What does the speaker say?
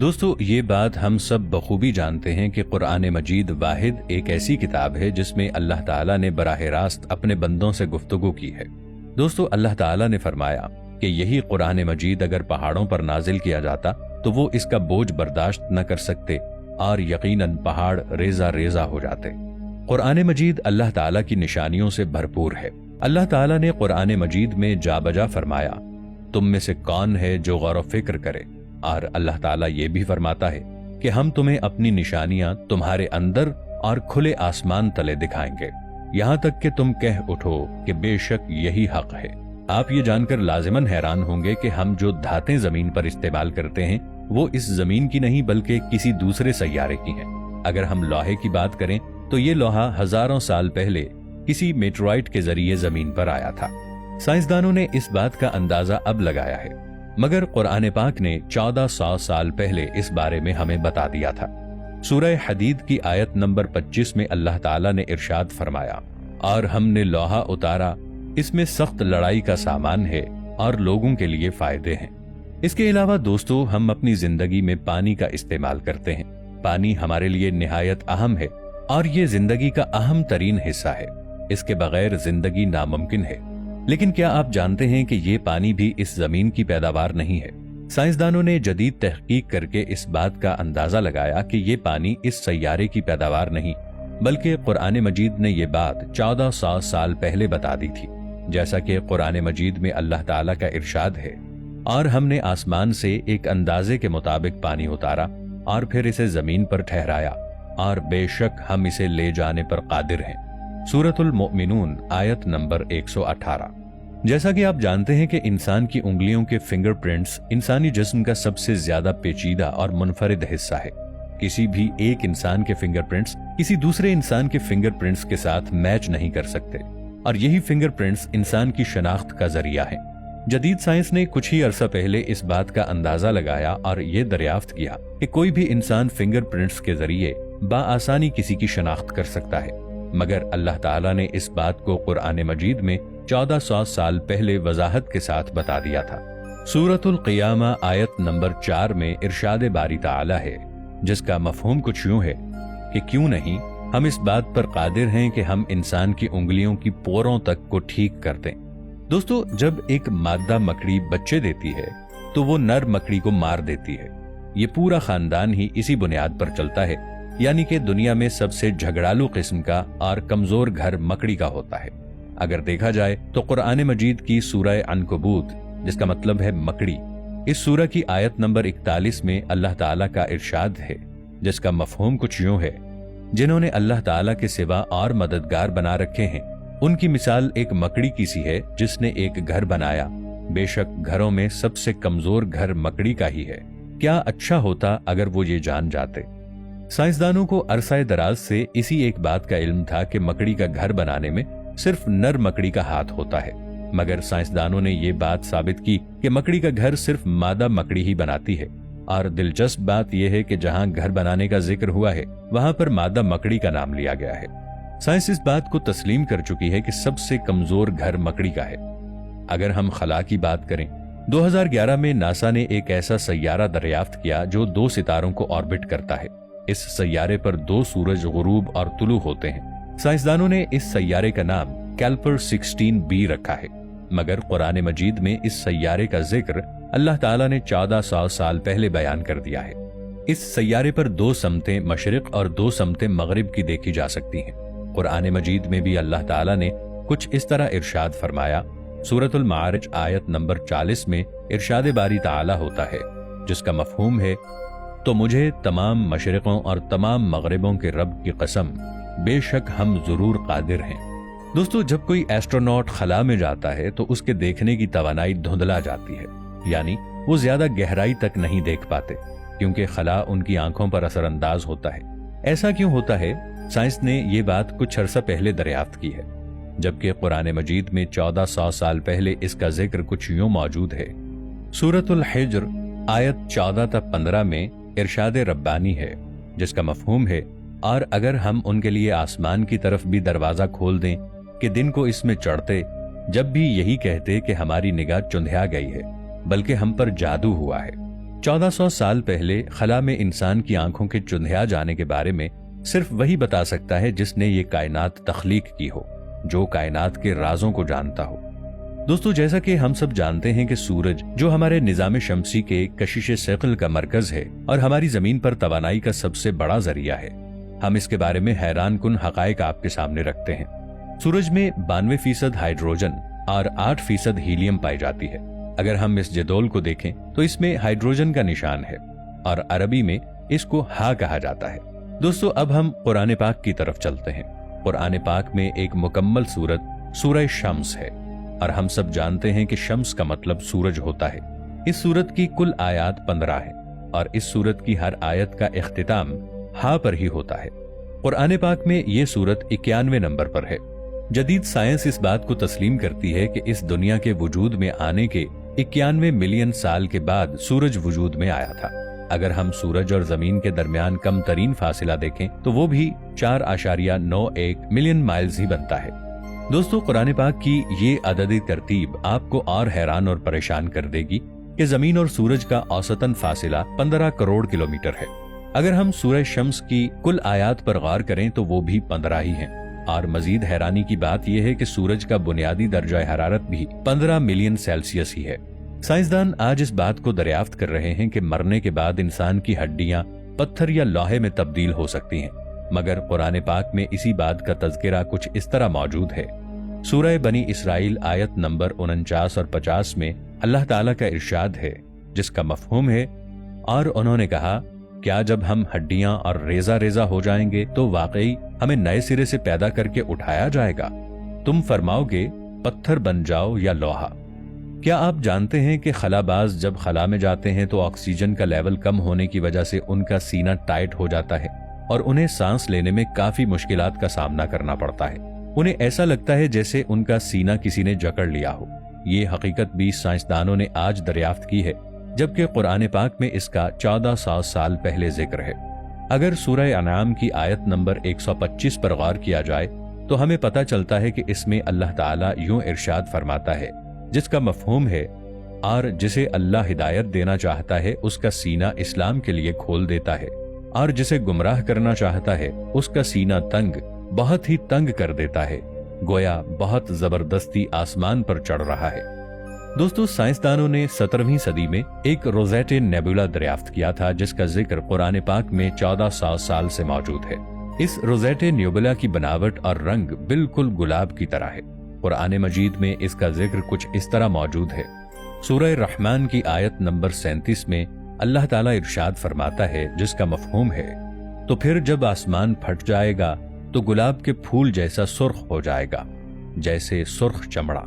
दोस्तों, ये बात हम सब बखूबी जानते हैं कि कुरान मजीद वाहिद एक ऐसी किताब है जिसमें अल्लाह ताला ने बराह रास्त अपने बंदों से गुफ्तगू की है। दोस्तों, अल्लाह ताला ने फरमाया कि यही कुरान मजीद अगर पहाड़ों पर नाजिल किया जाता तो वो इसका बोझ बर्दाश्त न कर सकते और यकीनन पहाड़ रेजा रेजा हो जाते। कुरान मजीद अल्लाह ताला की निशानियों से भरपूर है। अल्लाह ताला ने कुरान मजीद में जा बजा फरमाया, तुम में से कौन है जो गौर व फिक्र करे। और अल्लाह ताला ये भी फरमाता है कि हम तुम्हें अपनी निशानियां तुम्हारे अंदर और खुले आसमान तले दिखाएंगे, यहाँ तक कि तुम कह उठो कि बेशक यही हक है। आप ये जानकर लाजिमन हैरान होंगे कि हम जो धातें जमीन पर इस्तेमाल करते हैं वो इस जमीन की नहीं बल्कि किसी दूसरे सैयारे की हैं। अगर हम लोहे की बात करें तो ये लोहा हजारों साल पहले किसी मेटेराइट के जरिए जमीन पर आया था। साइंसदानों ने इस बात का अंदाजा अब लगाया है, मगर कुरान पाक ने 1400 साल पहले इस बारे में हमें बता दिया था। सूरह हदीद की आयत नंबर 25 में अल्लाह ताला ने इरशाद फरमाया, और हमने लोहा उतारा, इसमें सख्त लड़ाई का सामान है और लोगों के लिए फायदे हैं। इसके अलावा दोस्तों, हम अपनी जिंदगी में पानी का इस्तेमाल करते हैं। पानी हमारे लिए निहायत अहम है और ये जिंदगी का अहम तरीन हिस्सा है। इसके बगैर जिंदगी नामुमकिन है। लेकिन क्या आप जानते हैं कि ये पानी भी इस जमीन की पैदावार नहीं है? साइंसदानों ने जदीद तहकीक करके इस बात का अंदाजा लगाया कि ये पानी इस सैयारे की पैदावार नहीं, बल्कि कुरान मजीद ने ये बात 1400 साल पहले बता दी थी। जैसा कि कुरान मजीद में अल्लाह ताला का इरशाद है, और हमने आसमान से एक अंदाजे के मुताबिक पानी उतारा और फिर इसे जमीन पर ठहराया, और बेशक हम इसे ले जाने पर कादिर हैं। सूरतुल मोमिनून आयत नंबर 118। जैसा कि आप जानते हैं कि इंसान की उंगलियों के फिंगरप्रिंट्स इंसानी जिस्म का सबसे ज्यादा पेचीदा और मुनफरिद हिस्सा है। किसी भी एक इंसान के फिंगरप्रिंट्स किसी दूसरे इंसान के फिंगरप्रिंट्स के साथ मैच नहीं कर सकते, और यही फिंगरप्रिंट्स इंसान की शनाख्त का जरिया है। जदीद साइंस ने कुछ ही अरसा पहले इस बात का अंदाजा लगाया और ये दरियाफ्त किया कि कोई भी इंसान फिंगरप्रिंट्स के जरिए बाआसानी किसी की शनाख्त कर सकता है, मगर अल्लाह ताला ने इस बात को कुरान मजीद में 1400 साल पहले वजाहत के साथ बता दिया था। सूरतुल क़ियामा आयत नंबर 4 में इरशाद बारी ताला है, जिसका मफहूम कुछ यूं है कि क्यों नहीं हम इस बात पर कादिर हैं कि हम इंसान की उंगलियों की पोरों तक को ठीक कर दें। दोस्तों, जब एक मादा मकड़ी बच्चे देती है तो वो नर मकड़ी को मार देती है। ये पूरा खानदान ही इसी बुनियाद पर चलता है, यानी कि दुनिया में सबसे झगड़ालू किस्म का और कमजोर घर मकड़ी का होता है। अगर देखा जाए तो कुरान मजीद की सूरह अनकबूत, जिसका मतलब है मकड़ी, इस सूरह की आयत नंबर 41 में अल्लाह ताला का इरशाद है, जिसका मफहूम कुछ यूं है, जिन्होंने अल्लाह ताला के सिवा और मददगार बना रखे हैं, उनकी मिसाल एक मकड़ी की सी है जिसने एक घर बनाया। बेशक घरों में सबसे कमजोर घर मकड़ी का ही है। क्या अच्छा होता अगर वो ये जान जाते। साइंसदानों को अरसाए दराज से इसी एक बात का इल्म था कि मकड़ी का घर बनाने में सिर्फ नर मकड़ी का हाथ होता है, मगर साइंसदानों ने ये बात साबित की कि मकड़ी का घर सिर्फ मादा मकड़ी ही बनाती है। और दिलचस्प बात यह है कि जहां घर बनाने का जिक्र हुआ है वहां पर मादा मकड़ी का नाम लिया गया है। साइंस इस बात को तस्लीम कर चुकी है कि सबसे कमजोर घर मकड़ी का है। अगर हम खला की बात करें, 2011 में नासा ने एक ऐसा सैयारा दरियाफ्त किया जो 2 सितारों को ऑर्बिट करता है। इस सैयारे पर 2 सूरज गुरूब और तुलू होते हैं। साइंसदानों ने इस सैयारे का नाम कैल्पर 16b रखा है, मगर कुरान मजीद में इस सैयारे का जिक्र अल्लाह ताला ने 1400 साल पहले बयान कर दिया है। इस सैयारे पर 2 समतें मशरिक और 2 समतें मगरिब की देखी जा सकती हैं। कुरान मजीद में भी अल्लाह ताला ने कुछ इस तरह इरशाद फरमाया। सूरतुल मारिज आयत नंबर 40 में इरशाद बारी ताला होता है, जिसका मफहूम है, तो मुझे तमाम मशरिकों और तमाम मगरिबों के रब की कसम, बेशक हम जरूर कादिर हैं। दोस्तों, जब कोई एस्ट्रोनॉट खला में जाता है तो उसके देखने की तवानाई धुंधला जाती है, यानी वो ज्यादा गहराई तक नहीं देख पाते, क्योंकि खला उनकी आंखों पर असरअंदाज होता है। ऐसा क्यों होता है? साइंस ने ये बात कुछ अरसा पहले दरियाफ्त की है, जबकि कुरान मजीद में 1400 साल पहले इसका जिक्र कुछ यूं मौजूद है। सूरतुल हिज्र आयत 14 तक 15 में इरशाद रब्बानी है, जिसका मफहूम है, और अगर हम उनके लिए आसमान की तरफ भी दरवाजा खोल दें कि दिन को इसमें चढ़ते, जब भी यही कहते कि हमारी निगाह चुंधिया गई है, बल्कि हम पर जादू हुआ है। 1400 साल पहले खला में इंसान की आंखों के चुंधिया जाने के बारे में सिर्फ वही बता सकता है जिसने ये कायनात तख्लीक की हो, जो कायनात के राजों को जानता हो। दोस्तों, जैसा कि हम सब जानते हैं कि सूरज जो हमारे निजाम शमसी के कशिश सैकल का मरकज है और हमारी जमीन पर तवानाई का सबसे बड़ा जरिया है, हम इसके बारे में हैरान कुन हकायक आपके सामने रखते हैं। सूरज में 92% हाइड्रोजन और 8% हीलियम पाई जाती है। अगर हम इस जदोल को देखें तो इसमें हाइड्रोजन का निशान है और अरबी में इसको हा कहा जाता है। दोस्तों, अब हम कुरान पाक की तरफ चलते हैं। कुरान पाक में एक मुकम्मल सूरत सूरह शम्स है और हम सब जानते हैं कि शम्स का मतलब सूरज होता है। इस सूरत की कुल आयत 15 है और इस सूरत की हर आयत का इख्तिताम हा पर ही होता है। कुरान पाक में ये सूरत 91 नंबर पर है। जदीद साइंस इस बात को तस्लीम करती है कि इस दुनिया के वजूद में आने के 91 मिलियन साल के बाद सूरज वजूद में आया था। अगर हम सूरज और जमीन के दरमियान कम तरीन फासिला देखें तो वो भी 4.91 मिलियन माइल्स ही बनता है। दोस्तों, कुरान पाक की ये अददी तरतीब आपको और हैरान और परेशान कर देगी कि जमीन और सूरज का औसतन फासिला 15 करोड़ किलोमीटर है। अगर हम सूरह शम्स की कुल आयात पर गौर करें तो वो भी 15 ही हैं। और मजीद हैरानी की बात यह है कि सूरज का बुनियादी दर्जा हरारत भी 15 मिलियन सेल्सियस ही है। साइंसदान आज इस बात को दरियाफ्त कर रहे हैं कि मरने के बाद इंसान की हड्डियां पत्थर या लोहे में तब्दील हो सकती हैं, मगर कुरान पाक में इसी बात का तज़किरा कुछ इस तरह मौजूद है। सूरह बनी इसराइल आयत नंबर 49 और 50 में अल्लाह ताला का इरशाद है, जिसका मफहूम है, और उन्होंने कहा, क्या जब हम हड्डियां और रेजा रेजा हो जाएंगे तो वाकई हमें नए सिरे से पैदा करके उठाया जाएगा? तुम फरमाओगे पत्थर बन जाओ या लोहा। क्या आप जानते हैं कि खलाबाज जब खला में जाते हैं तो ऑक्सीजन का लेवल कम होने की वजह से उनका सीना टाइट हो जाता है और उन्हें सांस लेने में काफी मुश्किलात का सामना करना पड़ता है। उन्हें ऐसा लगता है जैसे उनका सीना किसी ने जकड़ लिया हो। ये हकीकत भी साइंसदानों ने आज दरियाफ्त की है, जबकि कुरान पाक में इसका 1400 साल पहले जिक्र है। अगर सूरह अनाम की आयत नंबर 125 पर गौर किया जाए तो हमें पता चलता है कि इसमें अल्लाह ताला यूं इरशाद फरमाता है, जिसका मफहूम है, और जिसे अल्लाह हिदायत देना चाहता है उसका सीना इस्लाम के लिए खोल देता है, और जिसे गुमराह करना चाहता है उसका सीना तंग, बहुत ही तंग कर देता है, गोया बहुत जबरदस्ती आसमान पर चढ़ रहा है। दोस्तों, साइंसदानों ने 17वीं सदी में एक रोज़ेटे नेबुला दरियाफ्त किया था, जिसका जिक्र कुरान पाक में 1400 साल से मौजूद है। इस रोज़ेटे नेबुला की बनावट और रंग बिल्कुल गुलाब की तरह है। कुरान मजीद में इसका जिक्र कुछ इस तरह मौजूद है। सूरह रहमान की आयत नंबर 37 में अल्लाह ताला इरशाद फरमाता है, जिसका मफहूम है, तो फिर जब आसमान फट जाएगा तो गुलाब के फूल जैसा सुर्ख हो जाएगा, जैसे सुर्ख चमड़ा।